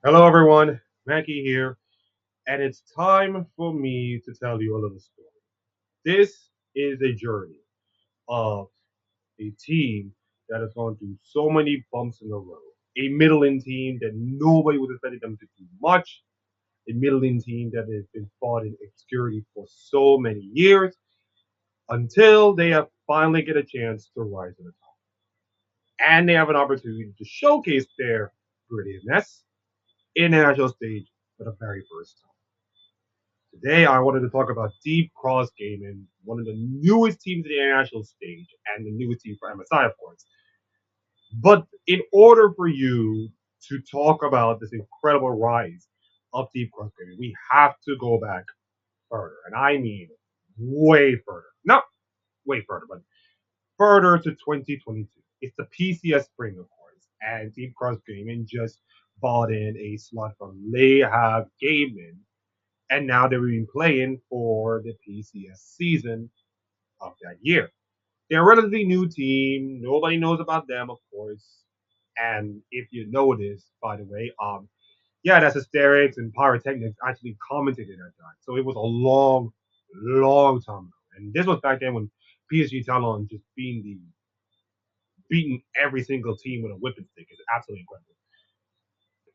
Hello, everyone. Mackie here, and it's time for me to tell you a little story. This is a journey of a team that has gone through so many bumps in the road. A middling team that nobody was expecting them to do much. A middling team that has been fought in obscurity for so many years until they have finally get a chance to rise to the top. And they have an opportunity to showcase their brilliantness in the national stage for the very first time. Today, I wanted to talk about Deep Cross Gaming, one of the newest teams in the international stage, and the newest team for MSI, of course. But in order for you to talk about this incredible rise of Deep Cross Gaming, we have to go back further, and I mean way further. Not way further, but further to 2022. It's the PCS spring, of course, and Deep Cross Gaming just bought in a slot from Layhav Gaming, and now they've been playing for the PCS season of that year. They're a relatively new team. Nobody knows about them, of course. And if you notice, by the way, yeah, that's Asterix and Pyrotechnics actually commented at that time. So it was a long, long time ago. And this was back then when PSG Talon just beating every single team with a whipping stick. It's absolutely incredible.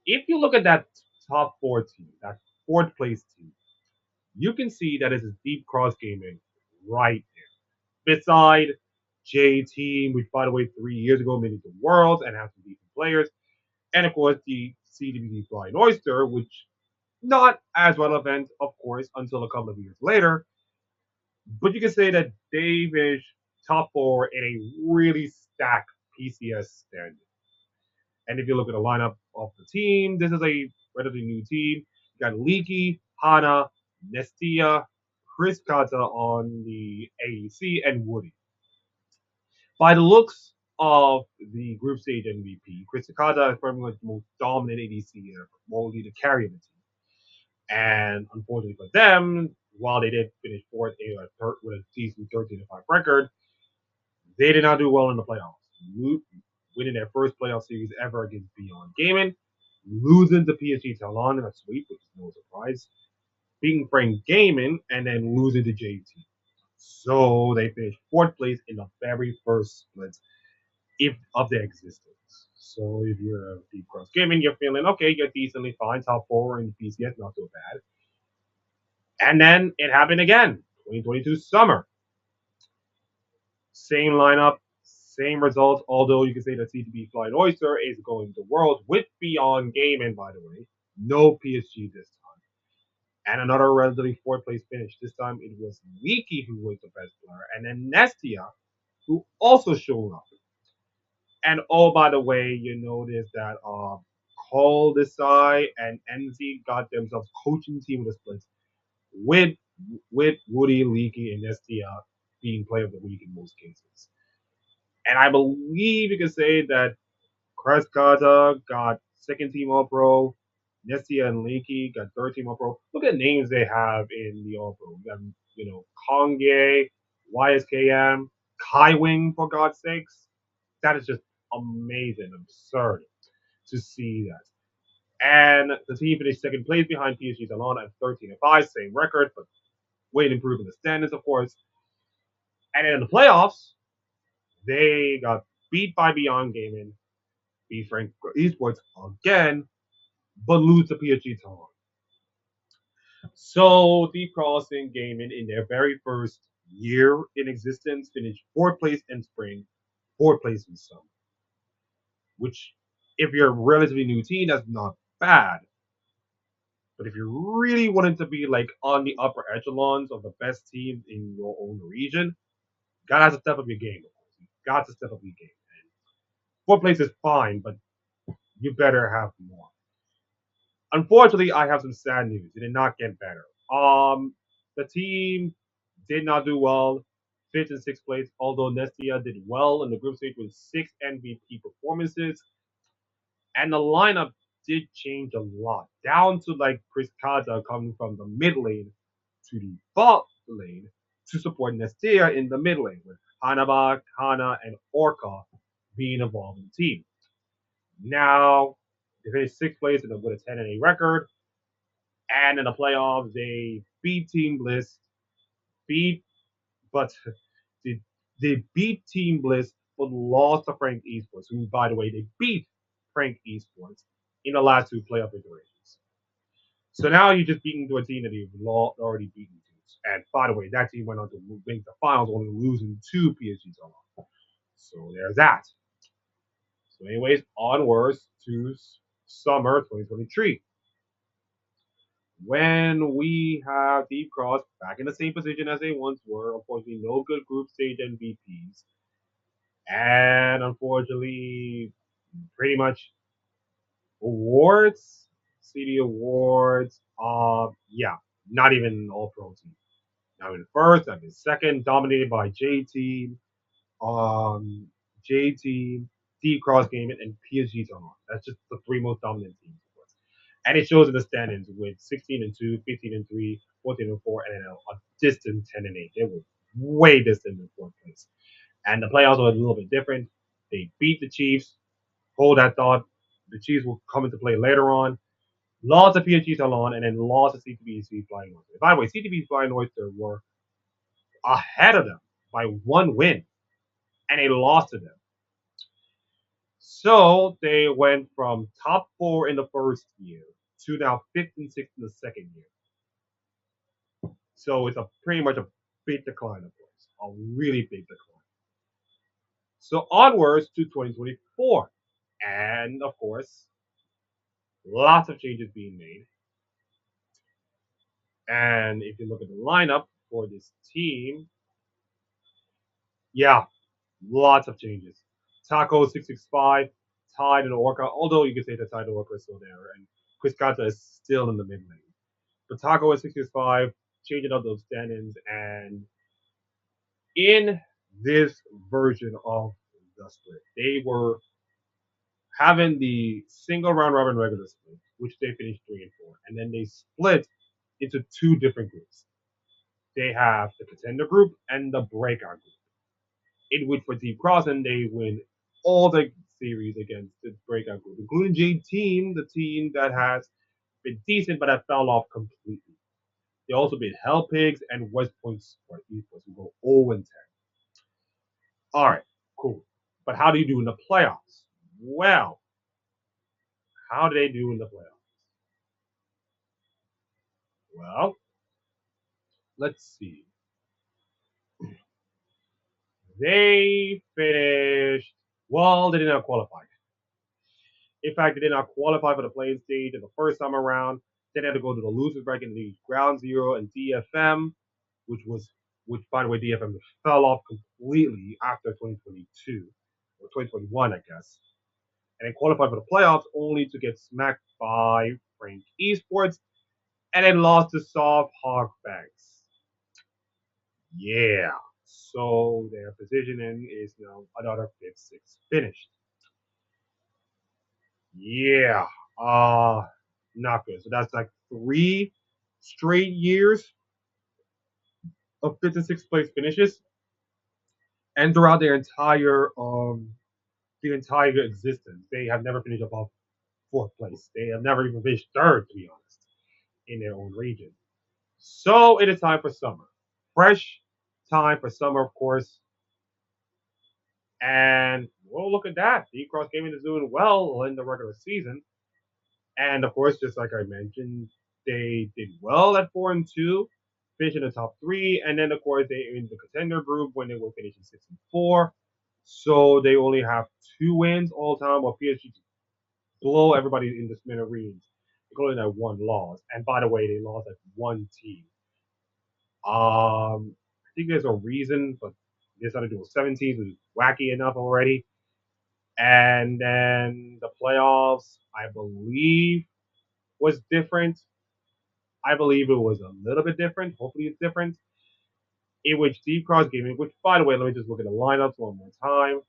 If you look at that top four team, that fourth place team, you can see that it's a deep cross gaming right there. Beside J Team, which by the way 3 years ago made it to Worlds and has some decent players, and of course the CWD Flying Oyster, which not as relevant, of course, until a couple of years later. But you can say that they finished top four in a really stacked PCS standing. And if you look at the lineup of the team, this is a relatively new team. You got Leaky, Hana, Nestia, Chris Kata on the AEC, and Woody. By the looks of the group stage MVP, Chris Kata is probably the most dominant ADC ever, mostly the carry of the team. And unfortunately for them, while they did finish fourth with a decent 13-5 record, they did not do well in the playoffs. Winning their first playoff series ever against Beyond Gaming, losing to PSG Talon in a sweep, which is no surprise, beating Frank Gaming, and then losing to JT. So they finished fourth place in the very first split if of their existence. So if you're a deep cross gaming, you're feeling okay, you're decently fine, top four in the PCS, not so bad. And then it happened again, 2022 summer. Same lineup, same results, although you can say that CTB Flying Oyster is going to Worlds with Beyond Gaming, by the way. No PSG this time. And another relatively fourth place finish. This time it was Wiki who was the best player, and then Nestia, who also showed up. And oh, by the way, you notice that Cole Desai and NZ got themselves coaching team of the splits with Woody, Leaky, and Nestia being player of the week in most cases. And I believe you can say that Crestgata got second team All Pro. Nestia and Leaky got third team All Pro. Look at the names they have in the All Pro. You got, Kongye, YSKM, Kai Wing, for God's sakes. That is just amazing, absurd to see that. And the team finished second place behind PSG Salon at 13-5, same record, but way to improve in the standings, of course. And in the playoffs, they got beat by Beyond Gaming, beat Frank Esports again, but lose to PSG Talon. So Deep Crossing Gaming in their very first year in existence finished fourth place in spring, fourth place in summer. Which, if you're a relatively new team, that's not bad. But if you're really wanting to be like on the upper echelons of the best teams in your own region, you gotta have to step up your game. You got to step up your game. And fourth place is fine, but you better have more. Unfortunately, I have some sad news. It did not get better. The team did not do well, fifth and sixth place. Although Nestia did well in the group stage with 6 MVP performances, and the lineup did change a lot, down to like Chris Kaza coming from the mid lane to the bot lane to support Nestia in the mid lane, with Hanaba, Kana, and Orca being involved in the team. Now, They finished sixth place with a 10-8 record. And in the playoffs, they beat Team Bliss, beat, but they, they beat Team Bliss, but lost to Frank Esports, who, by the way, they beat Frank Esports in the last two playoff iterations. So now you're just beating to a team that you've already beaten to. And by the way, that team went on to make the finals, only losing to PSG's on. So there's that. So, anyways, onwards to summer 2023. When we have Deep Cross back in the same position as they once were, unfortunately, no good group stage MVPs. And unfortunately, pretty much awards, CD awards, yeah, not even all pro team. Now in first, I've been second, dominated by J Team, um, J Team, D Cross Gaming, and PSG Toronto. That's just the three most dominant teams. And it shows in the standings with 16 and 2, 15 and 3, 14 and 4, and then a distant 10 and 8. They were way distant in fourth place. And the playoffs were a little bit different. They beat the Chiefs. Hold that thought. The Chiefs will come into play later on. Lost to PSG Salon and then lost to CTBC Flying Oyster. By the way, CTB Flying Oyster were ahead of them by one win, and they lost to them. So they went from top four in the first year to now fifth and sixth in the second year. So it's a pretty much a big decline, of course, a really big decline. So onwards to 2024, and of course, lots of changes being made. And if you look at the lineup for this team, yeah, lots of changes. Taco 665, Tide and Orca, although you can say the Tide and Orca is still there, and Chris Kata is still in the mid lane. But Taco is 665, changing up those standings, and in this version of the split, they were having the single round robin regular split, which they finished 3 and 4, and then they split into two different groups. They have the contender group and the breakout group. In which for Deep Crossing, they win all the series against the breakout group, including J Team, the team that has been decent but that fell off completely. They also beat Hell Pigs and West Point Sport Esports, who go 0 and 10. All right, cool. But how do you do in the playoffs? Well, how do they do in the playoffs? Well, let's see. They finished, well, they did not qualify. In fact, they did not qualify for the playing stage in the first time around. Then they had to go to the losers bracket in the Ground Zero and DFM, which by the way, DFM fell off completely after 2022 or 2021, I guess. And they qualified for the playoffs only to get smacked by Frank Esports and then lost to Soft Hawk Banks. Yeah. So their positioning is now another 5th, 6th finished. Yeah. Not good. So that's like 3 straight years of 5th and 6th place finishes. And throughout their entire existence, they have never finished above 4th place. They have never even finished 3rd, to be honest, in their own region. So it is time for summer. Fresh time for summer, of course. And well, look at that. D Cross Gaming is doing well in the regular season. And of course, just like I mentioned, they did well at 4 and 2, finished in the top three, and then of course they in the contender group when they were finishing 6 and 4. So they only have 2 wins all time, while PSG blow everybody in the smithereens, including that one loss. And by the way, they lost at one team. I think there's a reason, but they decided to do 17, which is wacky enough already. And then the playoffs, I believe, was different. I believe it was a little bit different. Hopefully, it's different. In which Deep Cross Gaming, which by the way, let me just look at the lineups one more time.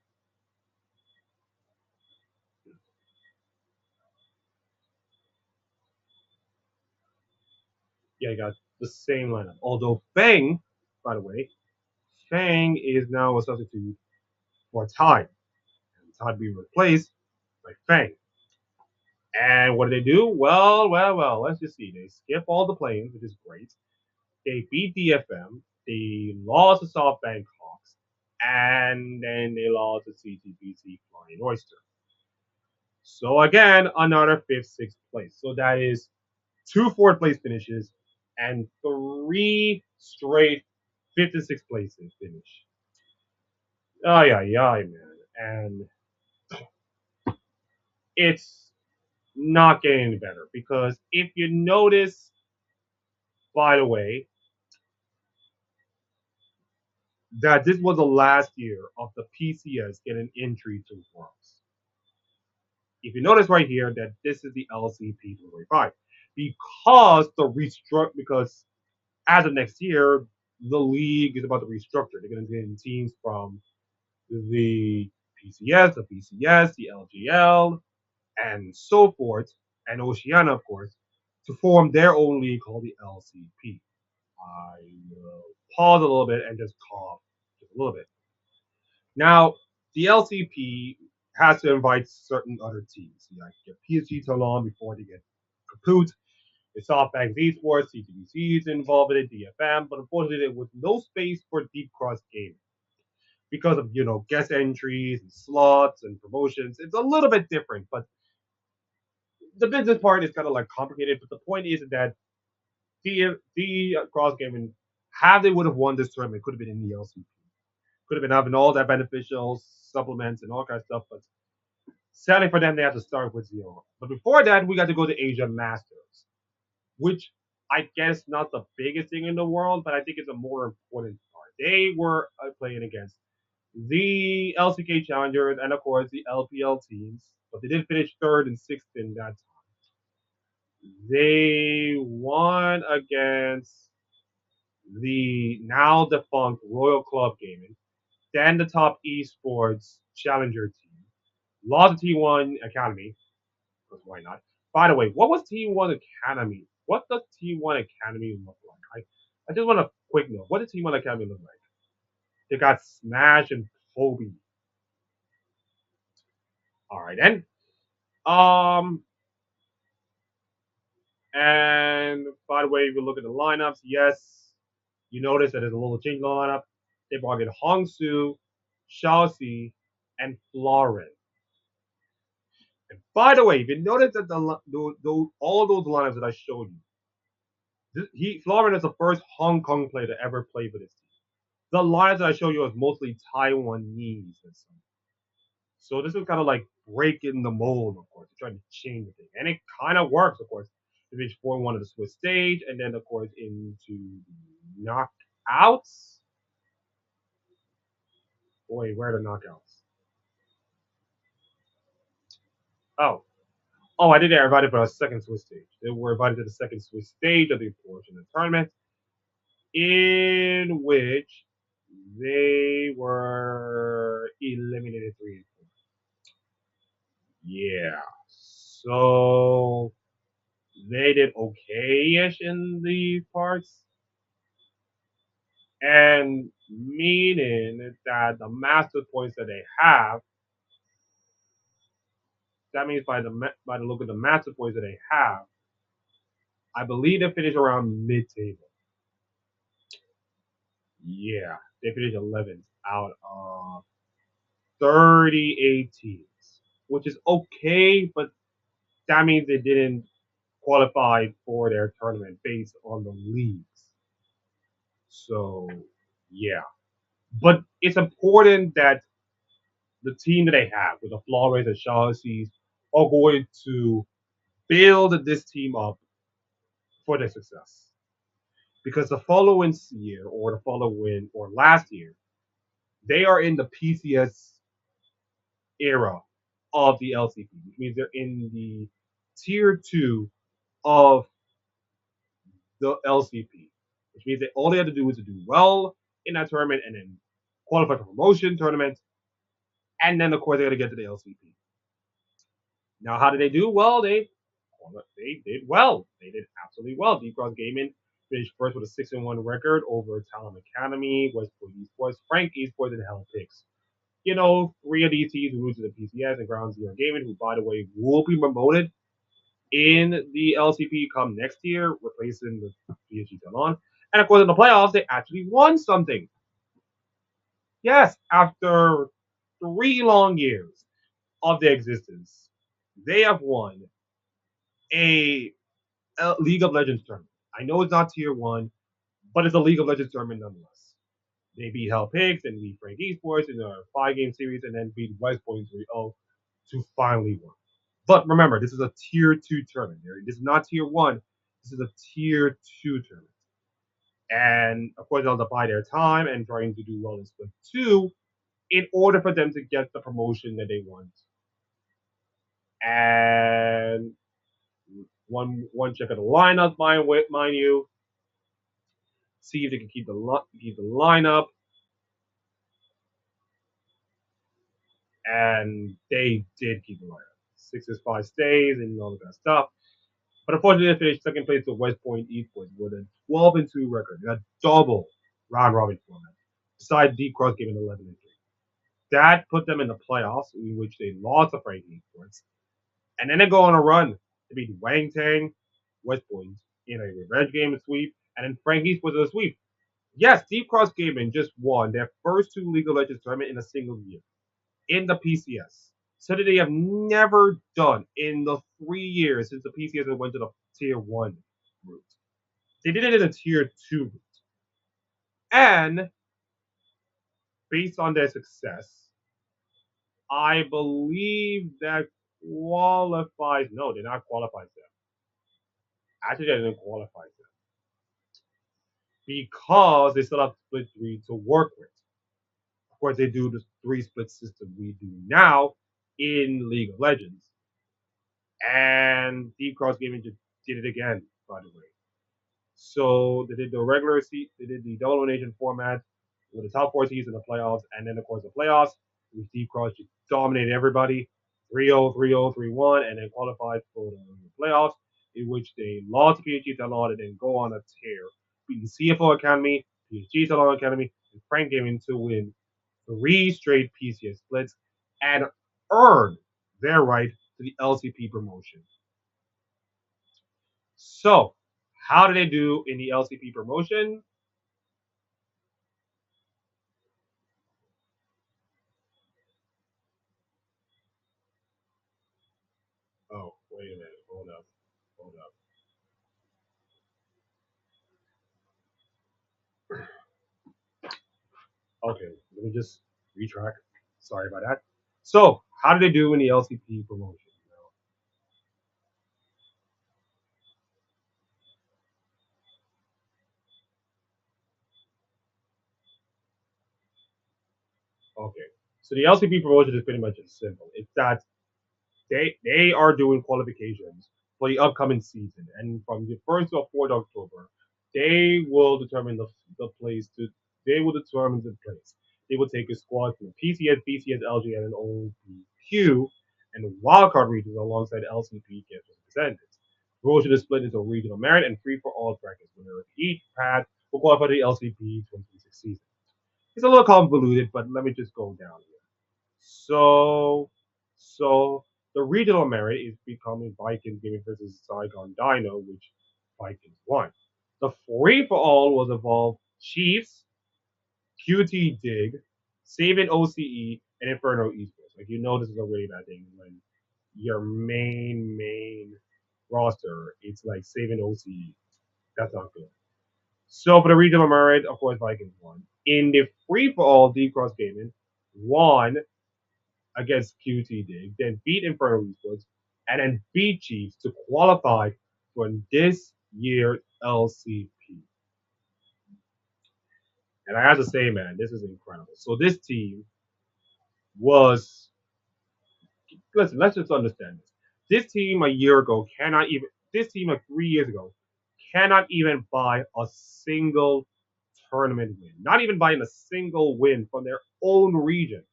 Yeah, you got the same lineup. Although Fang, by the way, Fang is now a substitute for Tide. And Tide being replaced by Fang. And what did they do? Well. Let's just see. They skip all the planes, which is great. They beat DFM. They lost to SoftBank Hawks, and then they lost to CTBC Flying Oyster. So again, another fifth, sixth place. So that is two fourth place finishes and three straight fifth and sixth places finish. Oh yeah, man. And it's not getting any better because if you notice, by the way, that this was the last year of the PCS getting entry to Worlds. If you notice right here that this is the LCP 2025 because as of next year, the league is about to restructure. They're going to get in teams from the PCS, the PCS, the LGL, and so forth, and Oceania, of course, to form their own league called the LCP. I will pause a little bit and just cough just a little bit. Now, the LCP has to invite certain other teams. You get PSG Toulon before they get kaput. It's SoftBank Esports, CTBC is involved in it, DFM, but unfortunately there was no space for Deep Cross Gaming because of guest entries and slots and promotions. It's a little bit different, but the business part is kind of like complicated. But the point is that the cross gaming, how they would have won this tournament could have been in the LCP, could have been having all that beneficial supplements and all kinds of stuff. But sadly for them, they have to start with zero. But before that, we got to go to Asia Masters, which I guess not the biggest thing in the world, but I think it's a more important part. They were playing against the LCK Challengers and of course the LPL teams, but they did finish third and sixth in that time. They won against the now defunct Royal Club Gaming, then the top esports challenger team, lost to T1 Academy, because why not? By the way, what was T1 Academy? What does T1 Academy look like? I just want a quick note. What does T1 Academy look like? They got Smash and Kobe. All right, then. Um, and by the way, if you look at the lineups, yes, you notice that there's a little change in the lineup. They brought in Hongsu, Shaoxi, and Florin. And by the way, if you notice that all those lineups that I showed you, Florin is the first Hong Kong player to ever play for this team. The lineups that I showed you was mostly Taiwanese. So this is kind of like breaking the mold, of course, trying to change the thing. And it kind of works, of course. They reached 4-1 of the Swiss stage, and then, of course, into the knockouts. Wait, where are the knockouts? Oh. Oh, I did get invited for a second Swiss stage. They were invited to the second Swiss stage of the portion of the tournament, in which they were eliminated 3-4. Yeah. So they did okay-ish in these parts, and meaning that the master points that they have, that means by the look of the master points that they have, I believe they finished around mid-table. Yeah, they finished 11th out of 38 teams, which is okay, but that means they didn't qualify for their tournament based on the leagues. So, yeah. But it's important that the team that they have with the Flores and Shawseas are going to build this team up for their success. Because the following year or the following or last year, they are in the PCS era of the LCP, which means they're in the tier two of the LCP, which means that all they have to do is to do well in that tournament and then qualify for promotion tournament, and then of course they got to get to the LCP. Now, how did they do? Well, they did well. They did absolutely well. Deep Cross Gaming finished first with a 6-1 record over Talon Academy, Westport Esports, Frank Esports, and Hell Picks. Three of these teams moved to the PCS and Ground Zero Gaming, who, by the way, will be promoted in the LCP come next year, replacing the PSG Talon. And of course, in the playoffs, they actually won something. Yes, after 3 long years of their existence, they have won a, a League of Legends tournament. I know it's not tier one, but it's a League of Legends tournament nonetheless. They beat Hell Pigs and beat Frank Esports in a 5 game series and then beat West Point 3-0 to finally win. But remember, this is a tier 2 tournament. This is not tier 1. This is a tier 2 tournament. And of course, they'll buy their time and trying to do well in split 2 in order for them to get the promotion that they want. And one check of the lineup, mind you, see if they can keep the lineup. And they did keep the lineup. 6 5 stays and all that stuff. But unfortunately, they finished second place with West Point Esports with a 12-2 record, a double round robin format, beside Deep Cross giving 11-3. That put them in the playoffs, in which they lost to Frank Esports, and then they go on a run to beat Wang Tang, West Point in a revenge game sweep, and then Frank Esports in a sweep. Yes, Deep Cross Gaming just won their first 2 League of Legends tournament in a single year in the PCS. So that they have never done in the 3 years since the PCS went to the tier 1 route. They did it in a tier 2 route. And based on their success, I believe that qualifies. No, they're not qualified them. Actually, they didn't qualify them because they still have split 3 to work with. Of course, they do the 3 split system we do now in League of Legends. And Deep Cross Gaming just did it again, by the way. So they did the regular seat, they did the double elimination format with the top 4 seeds in the playoffs, and then of course the playoffs, with Steve Cross just dominated everybody, 3-0, 3-0, 3-1, and then qualified for the playoffs, in which they lost to PSG Talon and then go on a tear, beating CFO Academy, PSG Talon Academy, and Frank Gaming to win 3 straight PCS splits and earn their right to the LCP promotion. So, how did they do in the LCP promotion? Oh, wait a minute. Hold up. Hold up. Okay, let me just retrack. Sorry about that. So, how did they do in the LCP promotion? Okay, so the LCP promotion is pretty much just simple. It's that they are doing qualifications for the upcoming season, and from the 1st to 4th October, they will determine the place to. They will determine the place. They will take a squad from PCS, BCS, LGN, and OPQ, and wildcard regions alongside LCP gets represented. Promotion is split into regional merit and free for all brackets. Winner of each path will qualify for the LCP 2026 season. It's a little convoluted, but let me just go down here. So, so the regional merit is becoming Vikings Gaming versus Saigon Dino, which Vikings won. The free for all was involved Chiefs, QT Dig, Saving OCE, and Inferno Esports. Like this is a really bad thing when your main roster it's like Saving OCE. That's not good. So for the regional merit, of course, Vikings won. In the free for all, D Cross Gaming won against QT Dig, then beat Inferno Esports, and then beat Chiefs to qualify for this year's LCP. And I have to say, man, this is incredible. So this team was listen, let's just understand this. This team a year ago cannot even this team like 3 years ago cannot even buy a single tournament win. Not even buying a single win from their own region.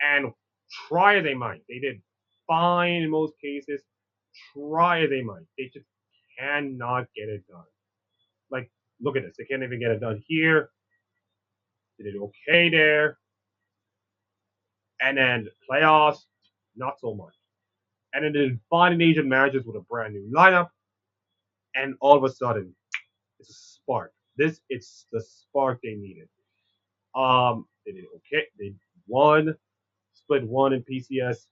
And try as they might. They did fine in most cases. Try as they might. They just cannot get it done. Like, look at this. They can't even get it done here. They did okay there. And then playoffs, not so much. and then they find Asian managers with a brand new lineup, and all of a sudden, it's a spark. This it's the spark they needed. They did okay. They won split one in PCS.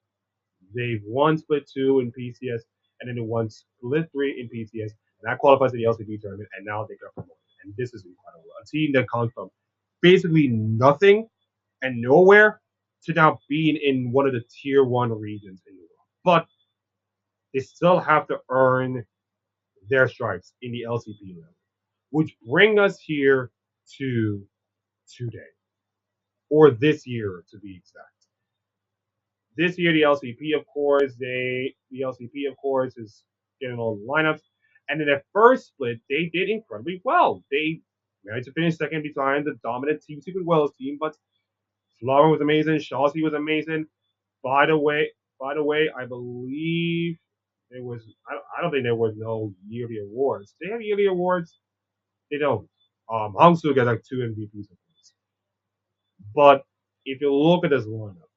They've won split two in PCS, and then they won split three in PCS, and that qualifies to the LCB tournament. And now they got promoted, and this is incredible. A team that comes from basically nothing and nowhere to now being in one of the tier one regions in the world, but they still have to earn their stripes in the LCP level, which bring us here to today, or this year to be exact. This year, the LCP, of course, is getting all the lineups. And in their first split, they did incredibly well. They managed to finish second behind the dominant Team Secret Wells team, but Flower was amazing, Shawsey was amazing. By the way, I believe there was I don't think there was no yearly awards. They have yearly awards? They don't. Hangsu got like two MVPs of course. But if you look at this lineup,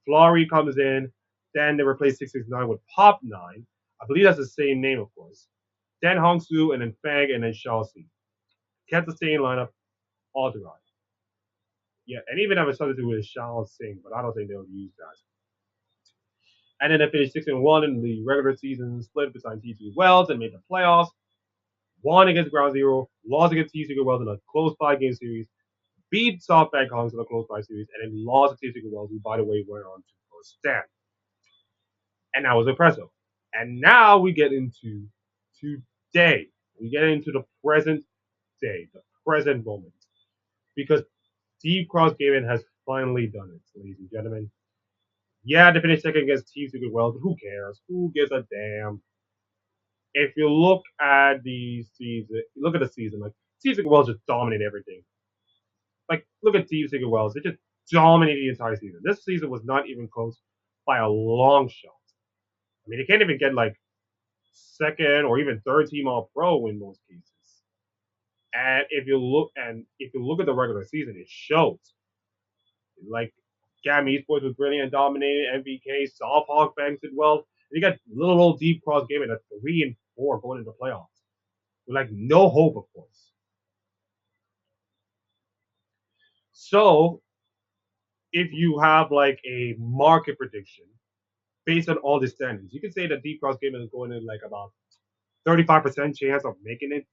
Flurry comes in, then they replace 669 with Pop 9. I believe that's the same name, of course. Then Hongsu, and then Fang, and then Shaoxi. Kept the same lineup all throughout. Yeah, and even have a something to do with Shao Sing, but I don't think they'll use that. And then they finished 6-1 in the regular season, split between T2 Wells and made the playoffs. Won against Ground Zero, lost against T2 Wells in a close 5-game series, beat SoftBank Kongs in a close 5 series, and then lost to T2 Wells, who, by the way, went on to first stand. And that was impressive. And now we get into today. We get into the present day, the present moment. Because Deep Cross Gaming has finally done it, ladies and gentlemen. Yeah, they finished second against Team Secret Wells, but who cares? Who gives a damn? If you look at the season, look at the season, like Team Secret Wells just dominated everything. Like, look at Team Secret Wells. They just dominated the entire season. This season was not even close by a long shot. I mean, they can't even get like second or even third team all pro in most cases. And if you look at the regular season, it shows. Like Gam Esports was brilliant, dominated. MVK, Soft Hawk Banks did well. And you got little old Deep Cross Gaming at 3-4 going into playoffs. With like no hope, of course. So if you have like a market prediction based on all the standings, you can say that Deep Cross Gaming is going in like about 35% chance of making it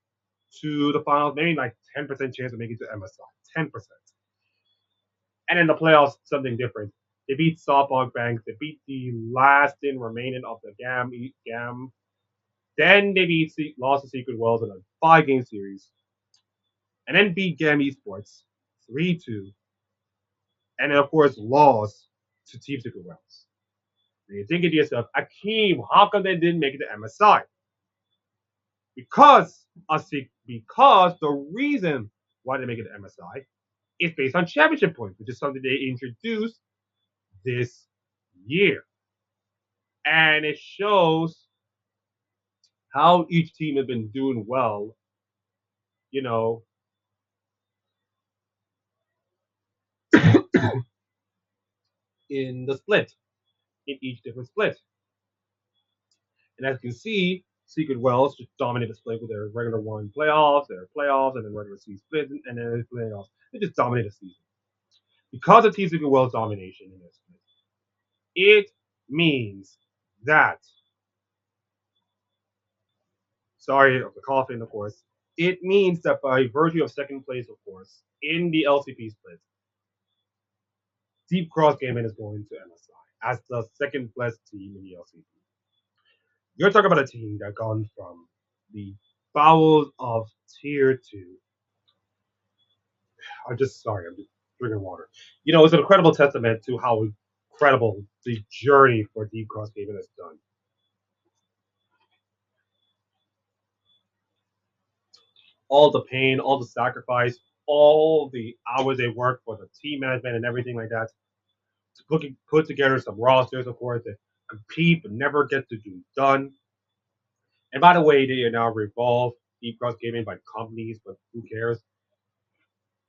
to the finals, maybe like 10% chance of making it to MSI. 10%. And in the playoffs, something different. They beat Softball Banks. They beat the last in remaining of the Gam. Then they lost to Secret Wells in a 5-game series. And then beat Gam Esports 3-2. And then, of course, lost to Team Secret Wells. And you're thinking to yourself, Akeem, how come they didn't make it to MSI? Because the reason why they make it to MSI is based on championship points, which is something they introduced this year. And it shows how each team has been doing well, you know, in the split, in each different split. And as you can see, Secret Wells just dominated the split with their regular one playoffs, and then regular season split, and then playoffs. They just dominated the season. Because of Team Secret Wells' domination in this split, it means that, sorry of the coughing, of course, it means that by virtue of second place, of course, in the LCP split, Deep Cross Gaming is going to MSI as the second best team in the LCP. You're talking about a team that gone from the bowels of tier two. I'm just drinking water. It's an incredible testament to how incredible the journey for Deep Cross Gaming has done. All the pain, all the sacrifice, all the hours they work for the team management and everything like that to put together some rosters, of course, that compete but never get to do done. And by the way, they are now Revolve, Deep Cross Gaming by companies, but who cares?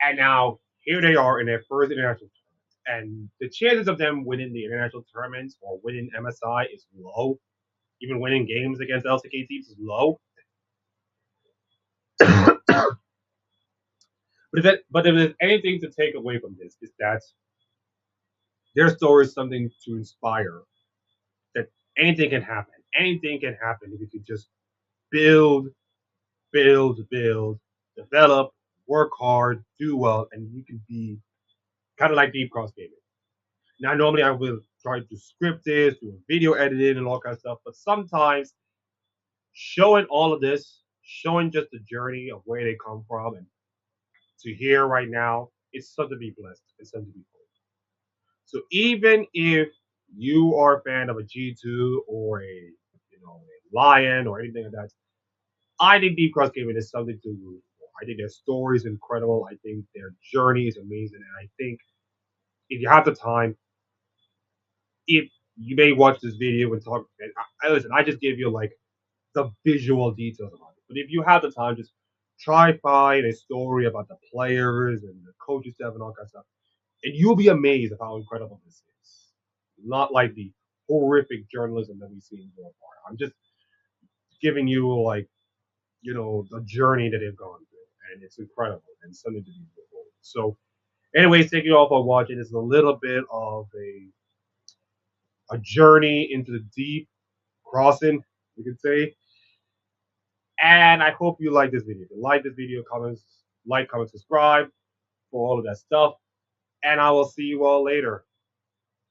And now here they are in their first international tournament. And the chances of them winning the international tournaments or winning MSI is low. even winning games against LCK teams is low. But if there's anything to take away from this, is that their story is something to inspire. That anything can happen. Anything can happen if you could just build, build, develop, work hard, do well, and you can be kind of like Deep Cross Gaming. Now, normally I will try to script this, do video editing, and all kind of stuff, but sometimes showing all of this, showing just the journey of where they come from and to here right now, it's something to be blessed. It's something to be full. So even if you are a fan of a G2 or a Lion or anything like that, I think Deep Cross Gaming is something to root for. I think their story is incredible. I think their journey is amazing, and I think if you have the time, if you may watch this video and talk, and listen, I just give you like the visual details about it. But if you have the time, just try find a story about the players and the coaching staff and all that stuff, and you'll be amazed at how incredible this is. Not like the horrific journalism that we've seen so far. I'm just giving you like the journey that they've gone through, and it's incredible and something to be behold. So, anyways, thank you all for watching. This is a little bit of a journey into the deep crossing, you could say. And I hope you like this video. If you like this video, comment, subscribe for all of that stuff. And I will see you all later.